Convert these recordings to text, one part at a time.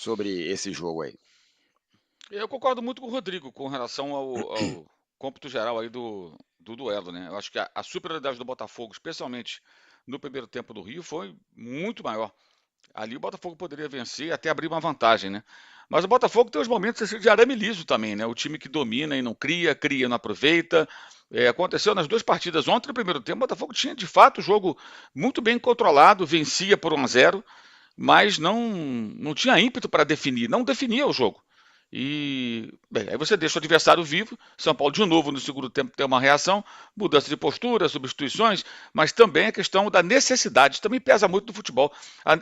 sobre esse jogo aí? Eu concordo muito com o Rodrigo com relação ao cômputo geral aí do duelo, né. Eu acho que a superioridade do Botafogo, especialmente no primeiro tempo do Rio, foi muito maior. Ali o Botafogo poderia vencer, até abrir uma vantagem, né. Mas o Botafogo tem os momentos, assim, de arame liso também, né, o time que domina e não cria, cria e não aproveita. Aconteceu nas 2 partidas. Ontem, no primeiro tempo, o Botafogo tinha de fato o jogo muito bem controlado, vencia por 1-0, mas não tinha ímpeto para definir, não definia o jogo. E, bem, aí você deixa o adversário vivo. São Paulo, de novo, no segundo tempo, tem uma reação, mudança de postura, substituições, mas também a questão da necessidade. Também pesa muito no futebol.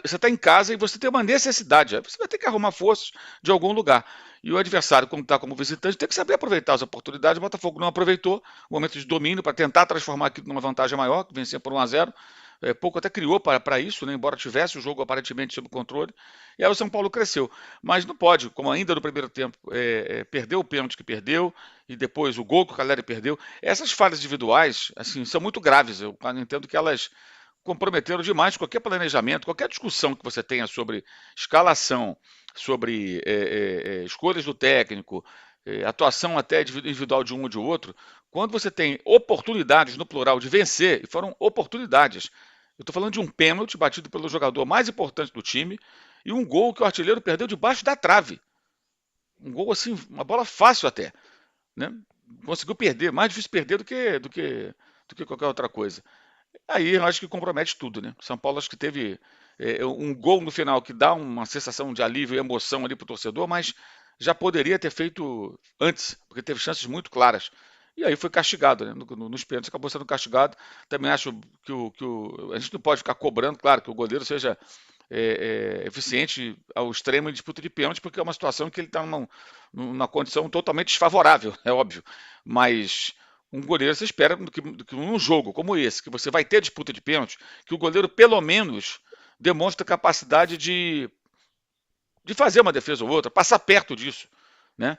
Você está em casa e você tem uma necessidade. Aí você vai ter que arrumar forças de algum lugar. E o adversário, como está como visitante, tem que saber aproveitar as oportunidades. O Botafogo não aproveitou o momento de domínio para tentar transformar aquilo numa vantagem maior, que vencia por 1-0. Pouco até criou para isso, né, embora tivesse o jogo aparentemente sob controle. E aí o São Paulo cresceu. Mas não pode, como ainda no primeiro tempo, perdeu o pênalti que perdeu, e depois o gol que o Caleri perdeu. Essas falhas individuais, assim, são muito graves. Eu entendo que elas comprometeram demais qualquer planejamento, qualquer discussão que você tenha sobre escalação, sobre escolhas do técnico, atuação até individual de um ou de outro. Quando você tem oportunidades, no plural, de vencer, e foram oportunidades. Eu estou falando de um pênalti batido pelo jogador mais importante do time e um gol que o artilheiro perdeu debaixo da trave. Um gol assim, uma bola fácil até, né? Conseguiu perder, mais difícil perder do que qualquer outra coisa. Aí eu acho que compromete tudo, né? São Paulo acho que teve um gol no final que dá uma sensação de alívio e emoção ali para o torcedor, mas já poderia ter feito antes, porque teve chances muito claras. E aí foi castigado, né? Nos pênaltis acabou sendo castigado. Também acho a gente não pode ficar cobrando, claro, que o goleiro seja eficiente ao extremo em disputa de pênalti, porque é uma situação que ele está numa condição totalmente desfavorável, é óbvio. Mas um goleiro você espera que num jogo como esse, que você vai ter disputa de pênalti, que o goleiro pelo menos demonstre capacidade de fazer uma defesa ou outra, passar perto disso, né?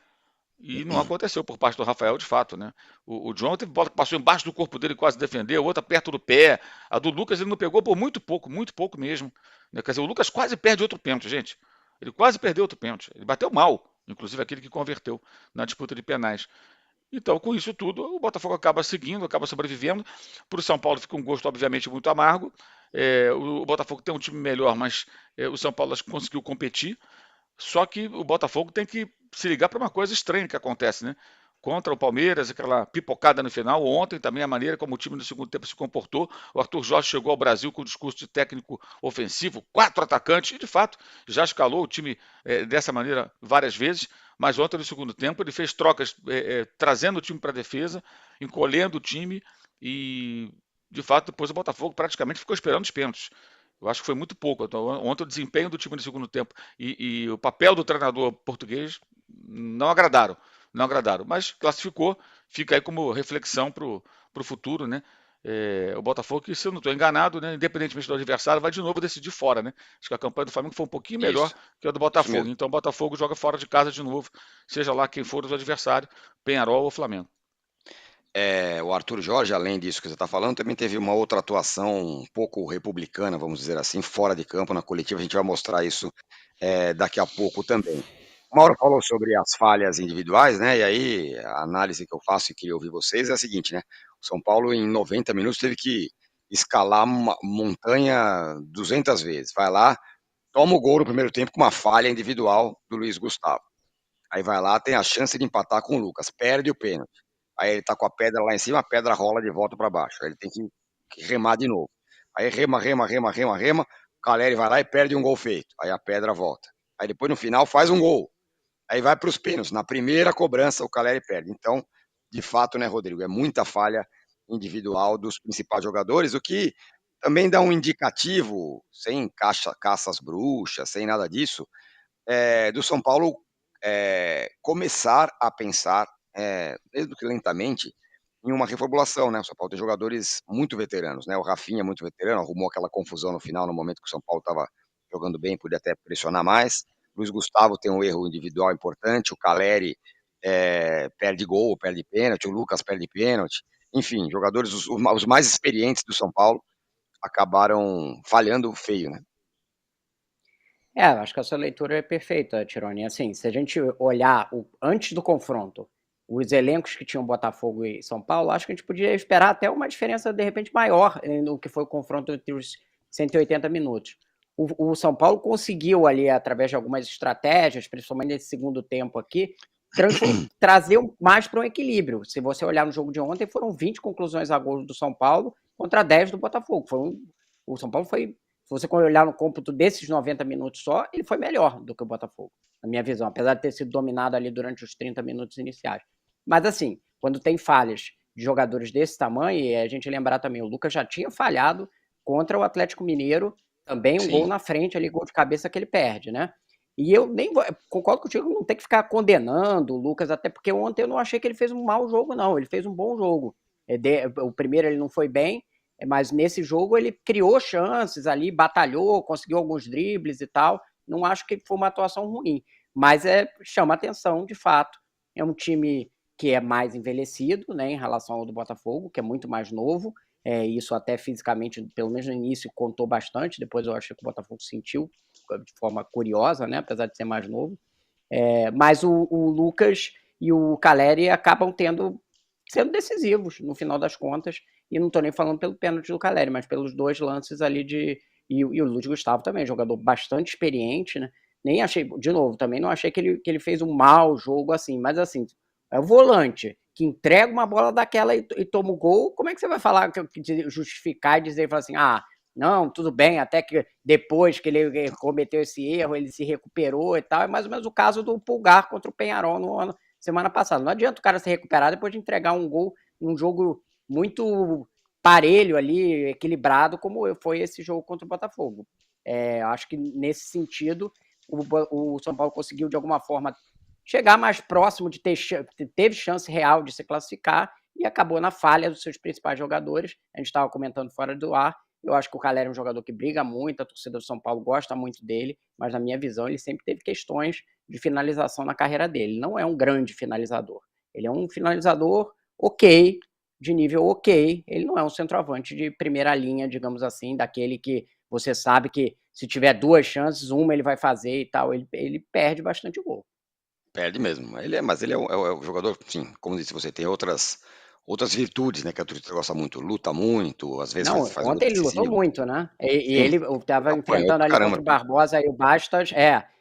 E não aconteceu por parte do Rafael, de fato, né? O John teve bola que passou embaixo do corpo dele e quase defendeu, outra perto do pé. A do Lucas ele não pegou por muito pouco mesmo. Né? Quer dizer, o Lucas quase perde outro pênalti, gente. Ele quase perdeu outro pênalti. Ele bateu mal, inclusive aquele que converteu na disputa de penais. Então, com isso tudo, o Botafogo acaba seguindo, acaba sobrevivendo. Para o São Paulo fica um gosto, obviamente, muito amargo. O Botafogo tem um time melhor, mas o São Paulo acho que conseguiu competir. Só que o Botafogo tem que se ligar para uma coisa estranha que acontece, né? Contra o Palmeiras, aquela pipocada no final. Ontem também a maneira como o time no segundo tempo se comportou. O Arthur Jorge chegou ao Brasil com o discurso de técnico ofensivo, 4 atacantes, e de fato já escalou o time dessa maneira várias vezes. Mas ontem no segundo tempo ele fez trocas, trazendo o time para a defesa, encolhendo o time e de fato depois o Botafogo praticamente ficou esperando os pênaltis. Eu acho que foi muito pouco. Então, ontem o desempenho do time no segundo tempo e o papel do treinador português não agradaram. Não agradaram. Mas classificou, fica aí como reflexão para o futuro, né? O Botafogo, que se eu não estou enganado, né, independentemente do adversário, vai de novo decidir fora, né? Acho que a campanha do Flamengo foi um pouquinho melhor Isso, que a do isso Botafogo. mesmo. Então o Botafogo joga fora de casa de novo, seja lá quem for o adversário, Penharol ou Flamengo. O Arthur Jorge, além disso que você está falando, também teve uma outra atuação um pouco republicana, vamos dizer assim, fora de campo, na coletiva. A gente vai mostrar isso daqui a pouco também. O Mauro falou sobre as falhas individuais, né? E aí a análise que eu faço e queria ouvir vocês é a seguinte, né? O São Paulo, em 90 minutos, teve que escalar uma montanha 200 vezes. Vai lá, toma o gol no primeiro tempo com uma falha individual do Luiz Gustavo. Aí vai lá, tem a chance de empatar com o Lucas, perde o pênalti. Aí ele tá com a pedra lá em cima, a pedra rola de volta para baixo. Aí ele tem que remar de novo. Aí rema, rema, rema, rema, rema. O Caleri vai lá e perde um gol feito. Aí a pedra volta. Aí depois no final faz um gol. Aí vai para os pênaltis. Na primeira cobrança o Caleri perde. Então, de fato, né, Rodrigo, é muita falha individual dos principais jogadores, o que também dá um indicativo, sem caças bruxas, sem nada disso, do São Paulo começar a pensar, mesmo que lentamente, em uma reformulação, né? O São Paulo tem jogadores muito veteranos, né? O Rafinha é muito veterano, arrumou aquela confusão no final, no momento que o São Paulo estava jogando bem, podia até pressionar mais. Luiz Gustavo tem um erro individual importante, o Caleri perde gol, perde pênalti, o Lucas perde pênalti. Enfim, jogadores, os mais experientes do São Paulo acabaram falhando feio, né? Eu acho que a sua leitura é perfeita, Tironi. Assim, se a gente olhar antes do confronto, os elencos que tinham Botafogo e São Paulo, acho que a gente podia esperar até uma diferença, de repente, maior no que foi o confronto entre os 180 minutos. O São Paulo conseguiu ali, através de algumas estratégias, principalmente nesse segundo tempo aqui, trazer mais para um equilíbrio. Se você olhar no jogo de ontem, foram 20 conclusões a gol do São Paulo contra 10 do Botafogo. O São Paulo foi, se você olhar no cômputo desses 90 minutos só, ele foi melhor do que o Botafogo, na minha visão, apesar de ter sido dominado ali durante os 30 minutos iniciais. Mas assim, quando tem falhas de jogadores desse tamanho, e a gente lembrar também, o Lucas já tinha falhado contra o Atlético Mineiro, também um gol Sim. na frente, ali, gol de cabeça que ele perde, né? E eu nem concordo contigo, não tem que ficar condenando o Lucas, até porque ontem eu não achei que ele fez um mau jogo, não. Ele fez um bom jogo. O primeiro ele não foi bem, mas nesse jogo ele criou chances ali, batalhou, conseguiu alguns dribles e tal. Não acho que foi uma atuação ruim, mas chama atenção, de fato. É um time que é mais envelhecido, né, em relação ao do Botafogo, que é muito mais novo. Isso até fisicamente, pelo menos no início, contou bastante. Depois eu achei que o Botafogo sentiu de forma curiosa, né, apesar de ser mais novo. Mas o Lucas e o Caleri acabam sendo decisivos no final das contas, e não estou nem falando pelo pênalti do Caleri, mas pelos dois lances ali e o Luiz Gustavo também, jogador bastante experiente, né? Nem achei, de novo, também não achei que ele fez um mau jogo assim, mas assim, é o volante que entrega uma bola daquela e toma o gol, como é que você vai falar, justificar e dizer, falar assim, não, tudo bem, até que depois que ele cometeu esse erro, ele se recuperou e tal. É mais ou menos o caso do Pulgar contra o Penharol semana passada. Não adianta o cara se recuperar depois de entregar um gol num jogo muito parelho ali, equilibrado, como foi esse jogo contra o Botafogo. Acho que nesse sentido, o São Paulo conseguiu de alguma forma chegar mais próximo de teve chance real de se classificar e acabou na falha dos seus principais jogadores. A gente estava comentando fora do ar. Eu acho que o Caleri é um jogador que briga muito, a torcida do São Paulo gosta muito dele, mas na minha visão ele sempre teve questões de finalização na carreira dele. Ele não é um grande finalizador. Ele é um finalizador ok, de nível ok. Ele não é um centroavante de primeira linha, digamos assim, daquele que você sabe que se tiver duas chances, uma ele vai fazer e tal. Ele perde bastante gol. Perde mesmo. Mas ele é o jogador, sim, como disse você, tem outras virtudes, né, que a torcida gosta muito. Luta muito, às vezes Não, faz gol ontem ele lutou decisivo. muito, né? E Sim, ele estava apanhou enfrentando pra ali caramba contra o também. Barbosa e o Bastos.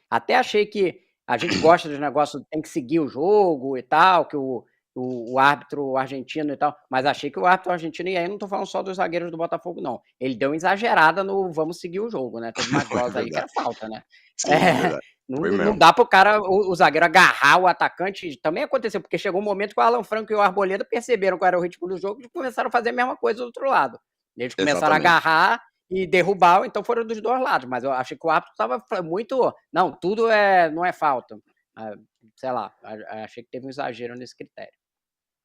Até achei que a gente gosta dos negócios, tem que seguir o jogo e tal, que o árbitro argentino e tal, mas achei que o árbitro argentino, e aí não tô falando só dos zagueiros do Botafogo, não. Ele deu uma exagerada no vamos seguir o jogo, né? Teve umas É bolas ali que verdade. era falta, né? Sim, é verdade. Não, Foi não mesmo. dá pro cara, o zagueiro agarrar o atacante. Também aconteceu, porque chegou um momento que o Alan Franco e o Arboleda perceberam qual era o ritmo do jogo e começaram a fazer a mesma coisa do outro lado. Eles começaram a Exatamente. agarrar e derrubar, então foram dos dois lados. Mas eu acho que o árbitro estava muito. Não, tudo não é falta. Sei lá, achei que teve um exagero nesse critério.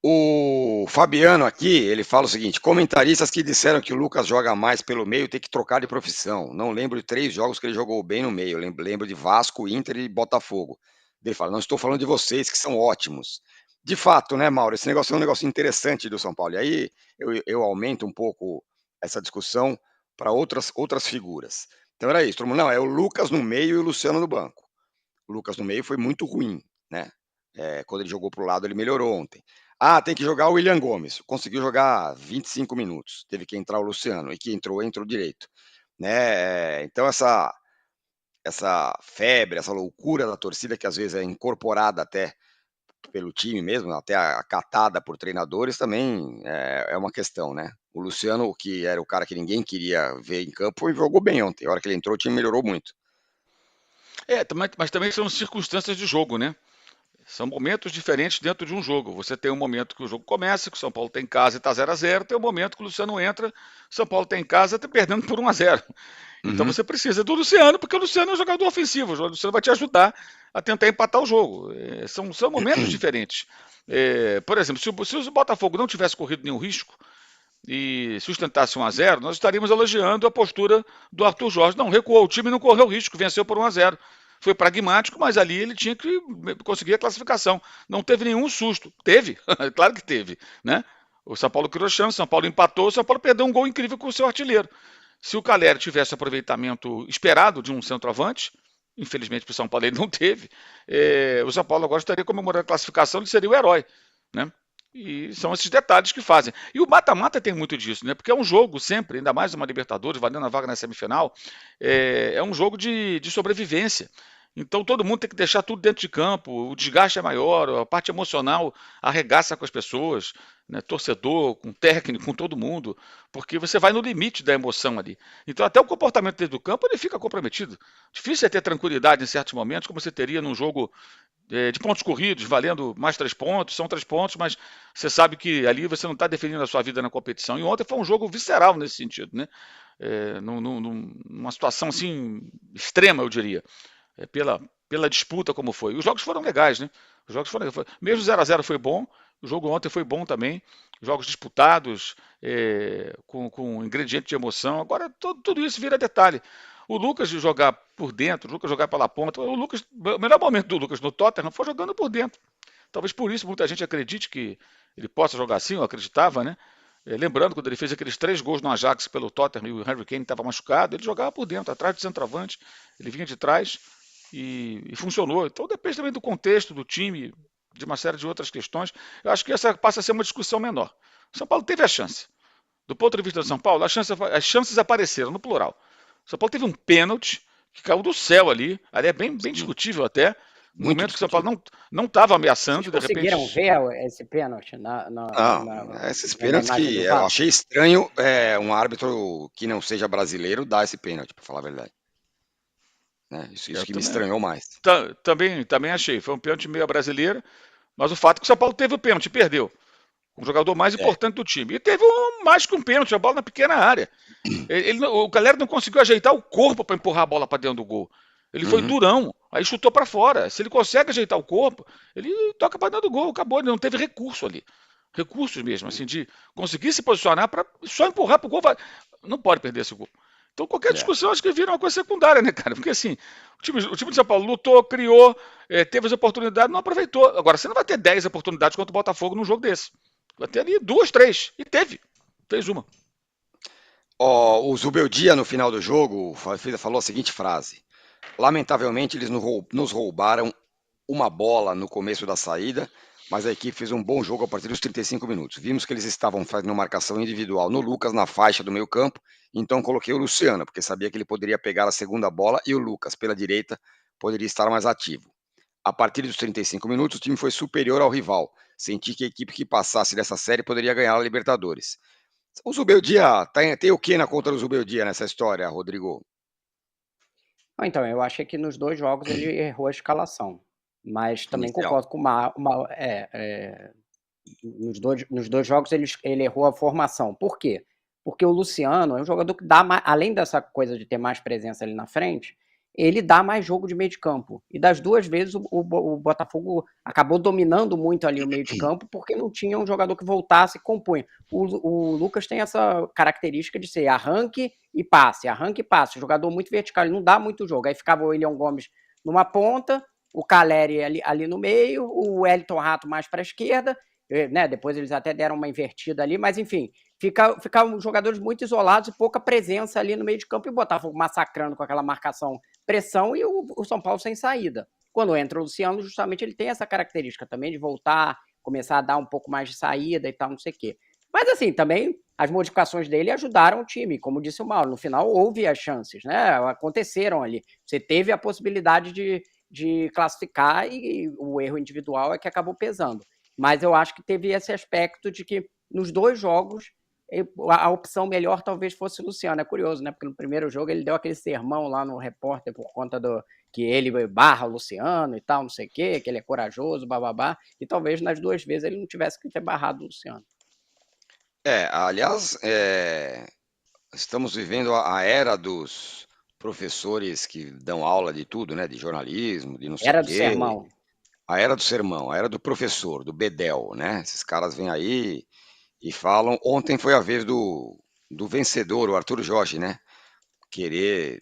O Fabiano aqui, ele fala o seguinte: comentaristas que disseram que o Lucas joga mais pelo meio tem que trocar de profissão. Não lembro de 3 jogos que ele jogou bem no meio. Lembro de Vasco, Inter e Botafogo. Ele fala: não estou falando de vocês, que são ótimos. De fato, né, Mauro? Esse negócio é um negócio interessante do São Paulo. E aí eu aumento um pouco essa discussão para outras figuras. Então era isso. Todo mundo, não, é o Lucas no meio e o Luciano no banco. O Lucas no meio foi muito ruim, né? Quando ele jogou para o lado, ele melhorou ontem. Tem que jogar o William Gomes. Conseguiu jogar 25 minutos. Teve que entrar o Luciano. E que entrou direito. Né? Então, essa febre, essa loucura da torcida, que às vezes é incorporada até pelo time mesmo, até acatada por treinadores, também é uma questão, né? O Luciano, que era o cara que ninguém queria ver em campo, jogou bem ontem. A hora que ele entrou, o time melhorou muito. Mas também são circunstâncias de jogo, né? São momentos diferentes dentro de um jogo. Você tem um momento que o jogo começa, que o São Paulo tem em casa e está 0-0, tem um momento que o Luciano entra, o São Paulo tem em casa e está perdendo por 1-0. Então Uhum. você precisa do Luciano, porque o Luciano é um jogador ofensivo, o Luciano vai te ajudar a tentar empatar o jogo. São momentos diferentes. Por exemplo, se o Botafogo não tivesse corrido nenhum risco e sustentasse 1-0, nós estaríamos elogiando a postura do Arthur Jorge. Não, recuou o time, não correu risco, venceu por 1-0. Foi pragmático, mas ali ele tinha que conseguir a classificação. Não teve nenhum susto. Teve, claro que teve, né? O São Paulo criou chance, o São Paulo empatou, o São Paulo perdeu um gol incrível com o seu artilheiro. Se o Caleri tivesse aproveitamento esperado de um centroavante, infelizmente para o São Paulo ele não teve, o São Paulo agora estaria comemorando a classificação, ele seria o herói, né? E são esses detalhes que fazem. E o mata-mata tem muito disso, né? Porque é um jogo sempre, ainda mais uma Libertadores, valendo a vaga na semifinal, é um jogo de sobrevivência. Então todo mundo tem que deixar tudo dentro de campo, o desgaste é maior, a parte emocional arregaça com as pessoas, né? Torcedor, com técnico, com todo mundo, porque você vai no limite da emoção ali. Então até o comportamento dentro do campo ele fica comprometido. Difícil é ter tranquilidade em certos momentos, como você teria num jogo de pontos corridos, valendo mais 3 pontos, são 3 pontos, mas você sabe que ali você não está definindo a sua vida na competição. E ontem foi um jogo visceral nesse sentido, né? Numa situação assim extrema, eu diria, pela disputa como foi. Os jogos foram legais, né? Os jogos foram, mesmo 0-0 foi bom, o jogo ontem foi bom também, jogos disputados, com ingrediente de emoção. Agora tudo isso vira detalhe. O Lucas jogar por dentro, o Lucas jogar pela ponta, o melhor momento do Lucas no Tottenham foi jogando por dentro. Talvez por isso muita gente acredite que ele possa jogar assim, eu acreditava, né? Lembrando, quando ele fez aqueles 3 gols no Ajax pelo Tottenham e o Harry Kane estava machucado, ele jogava por dentro, atrás do centroavante, ele vinha de trás e funcionou. Então depende também do contexto, do time, de uma série de outras questões. Eu acho que essa passa a ser uma discussão menor. O São Paulo teve a chance. Do ponto de vista do São Paulo, as chances apareceram, no plural. O São Paulo teve um pênalti que caiu do céu ali. Ali é bem discutível até. No momento que o São Paulo não estava ameaçando, Vocês conseguiram ver esse pênalti esses pênaltis que eu achei estranho um árbitro que não seja brasileiro dar esse pênalti, para falar a verdade. Isso que me estranhou mais. Também achei. Foi um pênalti meio brasileiro, mas o fato é que o São Paulo teve o pênalti, perdeu. O jogador mais importante do time. E teve mais que um pênalti, a bola na pequena área. O galera não conseguiu ajeitar o corpo para empurrar a bola para dentro do gol. Ele foi durão, aí chutou para fora. Se ele consegue ajeitar o corpo, ele toca para dentro do gol, acabou. Ele não teve recurso ali. Recursos mesmo, assim, de conseguir se posicionar para só empurrar para o gol. Não pode perder esse gol. Então qualquer discussão acho que vira uma coisa secundária, né, cara? Porque assim, o time de São Paulo lutou, criou, teve as oportunidades, não aproveitou. Agora, você não vai ter 10 oportunidades contra o Botafogo num jogo desse. Vai ter ali 2, 3. E fez uma. O Zubeldia, no final do jogo, falou a seguinte frase: lamentavelmente, eles nos roubaram uma bola no começo da saída, mas a equipe fez um bom jogo a partir dos 35 minutos. Vimos que eles estavam fazendo marcação individual no Lucas, na faixa do meio campo, então coloquei o Luciano, porque sabia que ele poderia pegar a segunda bola e o Lucas, pela direita, poderia estar mais ativo. A partir dos 35 minutos, o time foi superior ao rival. Senti que a equipe que passasse dessa série poderia ganhar a Libertadores. O Zubeldia, tem o que na conta do Zubeldia nessa história, Rodrigo? Então, eu achei que nos 2 jogos ele errou a escalação, mas também concordo com nos dois jogos ele errou a formação. Por quê? Porque o Luciano é um jogador que dá mais, além dessa coisa de ter mais presença ali na frente, ele dá mais jogo de meio de campo. E das 2 vezes o Botafogo acabou dominando muito ali o meio de campo porque não tinha um jogador que voltasse e compunha. O Lucas tem essa característica de ser arranque e passe. Jogador muito vertical, ele não dá muito jogo. Aí ficava o William Gomes numa ponta, o Caleri ali no meio, o Wellington Rato mais para a esquerda, né? Depois eles até deram uma invertida ali, mas enfim, ficavam jogadores muito isolados e pouca presença ali no meio de campo e o Botafogo massacrando com aquela marcação, pressão e o São Paulo sem saída. Quando entra o Luciano, justamente ele tem essa característica também de voltar, começar a dar um pouco mais de saída e tal, não sei o quê. Mas assim, também as modificações dele ajudaram o time, como disse o Mauro, no final houve as chances, né? Aconteceram ali. Você teve a possibilidade de classificar e o erro individual é que acabou pesando. Mas eu acho que teve esse aspecto de que nos 2 jogos a opção melhor talvez fosse o Luciano. É curioso, né? Porque no primeiro jogo ele deu aquele sermão lá no repórter por conta do que ele barra o Luciano e tal, não sei o quê, que ele é corajoso, bababá. E talvez nas 2 vezes ele não tivesse que ter barrado o Luciano. Aliás, estamos vivendo a era dos professores que dão aula de tudo, né? De jornalismo, de não sei o quê. Era do sermão. A era do sermão, a era do professor, do bedel, né? Esses caras vêm aí e falam. Ontem foi a vez do vencedor, o Arthur Jorge, né? Querer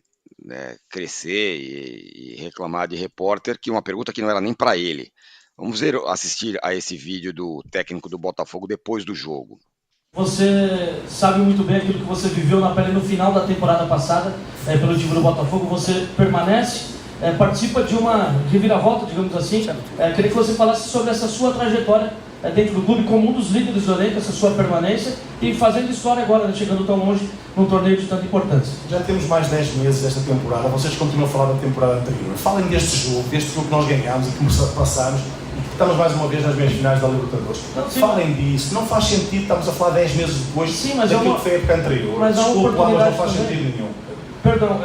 crescer e reclamar de repórter, que uma pergunta que não era nem para ele. Vamos assistir a esse vídeo do técnico do Botafogo depois do jogo. Você sabe muito bem aquilo que você viveu na pele no final da temporada passada pelo time do Botafogo. Você permanece participa de uma reviravolta, digamos assim. Queria que você falasse sobre essa sua trajetória dentro do clube como um dos líderes do elenco, essa sua permanência e fazendo história agora, né, chegando tão longe num torneio de tanta importância. Já temos mais 10 meses desta temporada, vocês continuam a falar da temporada anterior. Falem deste jogo que nós ganhámos e que passámos e que estamos mais uma vez nas meias finais da Libertadores. Falem disso, não faz sentido, estamos a falar 10 meses depois daquilo que foi a época anterior. Mas desculpe lá, mas não faz sentido nenhum. Perdão,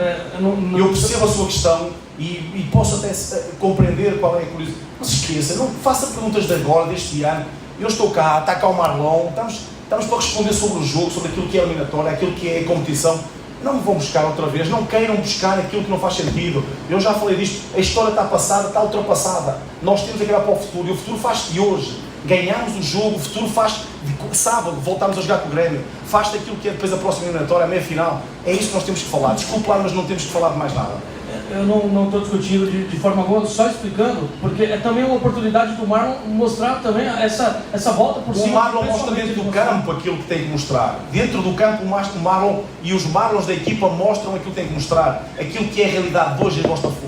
eu percebo a sua questão e posso até compreender qual é a curiosidade. Não se esqueça, não faça perguntas de agora, deste ano. Eu estou cá, está cá o Marlon, estamos para responder sobre o jogo, sobre aquilo que é a eliminatória, aquilo que é a competição. Não me vão buscar outra vez, não queiram buscar aquilo que não faz sentido. Eu já falei disto, a história está passada, está ultrapassada. Nós temos que olhar para o futuro e o futuro faz-se de hoje. Ganhamos o jogo, o futuro faz de sábado, voltamos a jogar com o Grêmio. Faz-se aquilo que é depois a próxima eliminatória, a meia-final. É isso que nós temos que falar. Desculpe lá, mas não temos que falar de mais nada. Eu não estou discutindo de forma alguma, só explicando, porque é também uma oportunidade do Marlon mostrar também essa volta por cima. O Marlon mostra dentro do campo aquilo que tem que mostrar. Dentro do campo, o Marlon e os Marlons da equipa mostram aquilo que tem que mostrar. Aquilo que é a realidade de hoje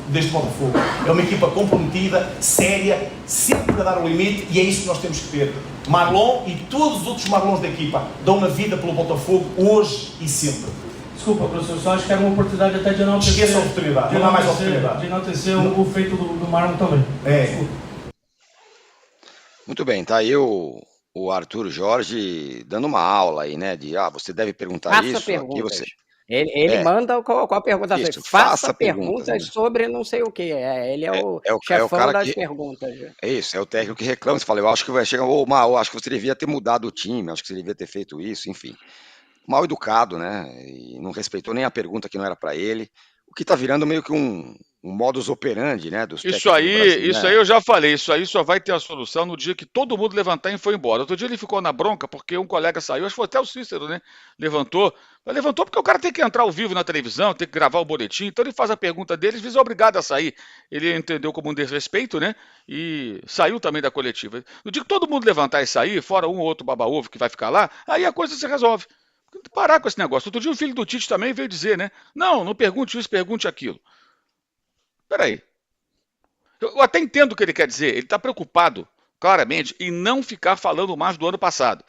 deste Botafogo. É uma equipa comprometida, séria, sempre a dar o limite e é isso que nós temos que ter. Marlon e todos os outros Marlons da equipa dão a vida pelo Botafogo hoje e sempre. Desculpa, professor, só acho que era uma oportunidade até de enaltecer. Esqueça a oportunidade, não dá mais oportunidade. De enaltecer o feito do Marlon também. É. Muito bem, tá aí o Arthur Jorge dando uma aula aí, né? De você deve perguntar Faça isso, perguntas. aqui você. Ele manda qual a pergunta. Isso, faça perguntas, perguntas né? sobre não sei o que. Ele é o o chefão cara das que. perguntas. É isso, é o técnico que reclama. Você fala, eu acho que vai chegar. Ô, Mal, acho que você devia ter mudado o time, acho que você devia ter feito isso, enfim. Mal educado, né? E não respeitou nem a pergunta que não era para ele. O que está virando meio que um modus operandi, né? Dos Isso aí eu já falei. Isso aí só vai ter a solução no dia que todo mundo levantar e foi embora. Outro dia ele ficou na bronca porque um colega saiu, acho que foi até o Cícero, né? Levantou porque o cara tem que entrar ao vivo na televisão, tem que gravar o boletim, então ele faz a pergunta dele, às vezes é obrigado a sair. Ele entendeu como um desrespeito, né? E saiu também da coletiva. No dia que todo mundo levantar e sair, fora um ou outro baba-ovo que vai ficar lá, aí a coisa se resolve. Parar com esse negócio. Outro dia o filho do Tite também veio dizer, né? Não pergunte isso, pergunte aquilo. Peraí. Eu até entendo o que ele quer dizer. Ele está preocupado, claramente, em não ficar falando mais do ano passado.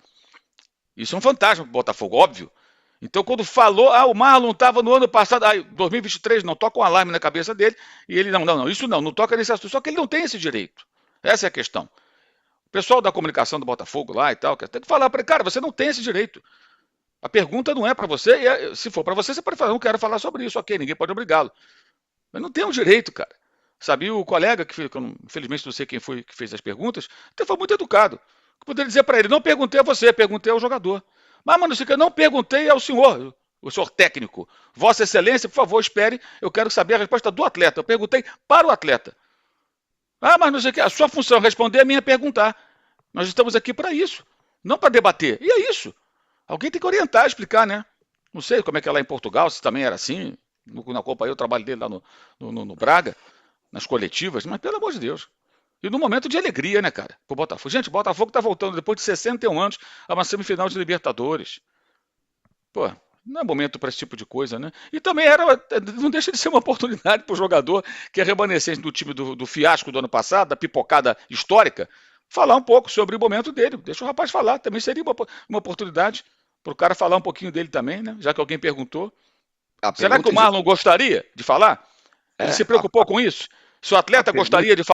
Isso é um fantasma para o Botafogo, óbvio. Então, quando falou, o Marlon estava no ano passado, 2023, não, toca um alarme na cabeça dele, e ele, não toca nesse assunto. Só que ele não tem esse direito. Essa é a questão. O pessoal da comunicação do Botafogo lá e tal, tem que falar para ele, cara, você não tem esse direito. A pergunta não é para você, e se for para você, você pode falar, não quero falar sobre isso, ok, ninguém pode obrigá-lo. Mas não tem um direito, cara. Sabe, o colega, que infelizmente não sei quem foi que fez as perguntas, até foi muito educado. Poderia dizer para ele, não perguntei a você, perguntei ao jogador. Mas, mano, eu não perguntei ao senhor, o senhor técnico. Vossa Excelência, por favor, espere, eu quero saber a resposta do atleta. Eu perguntei para o atleta. Mas não sei o que, a sua função é responder, a minha é perguntar. Nós estamos aqui para isso, não para debater. E é isso. Alguém tem que orientar, explicar, né? Não sei como é que é lá em Portugal, se também era assim. Na Copa, eu trabalho dele lá no Braga, nas coletivas, mas pelo amor de Deus. E num momento de alegria, né, cara, pro Botafogo. Gente, o Botafogo tá voltando depois de 61 anos a uma semifinal de Libertadores. Pô, não é momento para esse tipo de coisa, né? E também não deixa de ser uma oportunidade pro jogador que é remanescente do time do fiasco do ano passado, da pipocada histórica, falar um pouco sobre o momento dele. Deixa o rapaz falar, também seria uma oportunidade para o cara falar um pouquinho dele também, né? Já que alguém perguntou. Será que o Marlon gostaria de falar? Ele se preocupou com isso? Se o atleta gostaria de falar?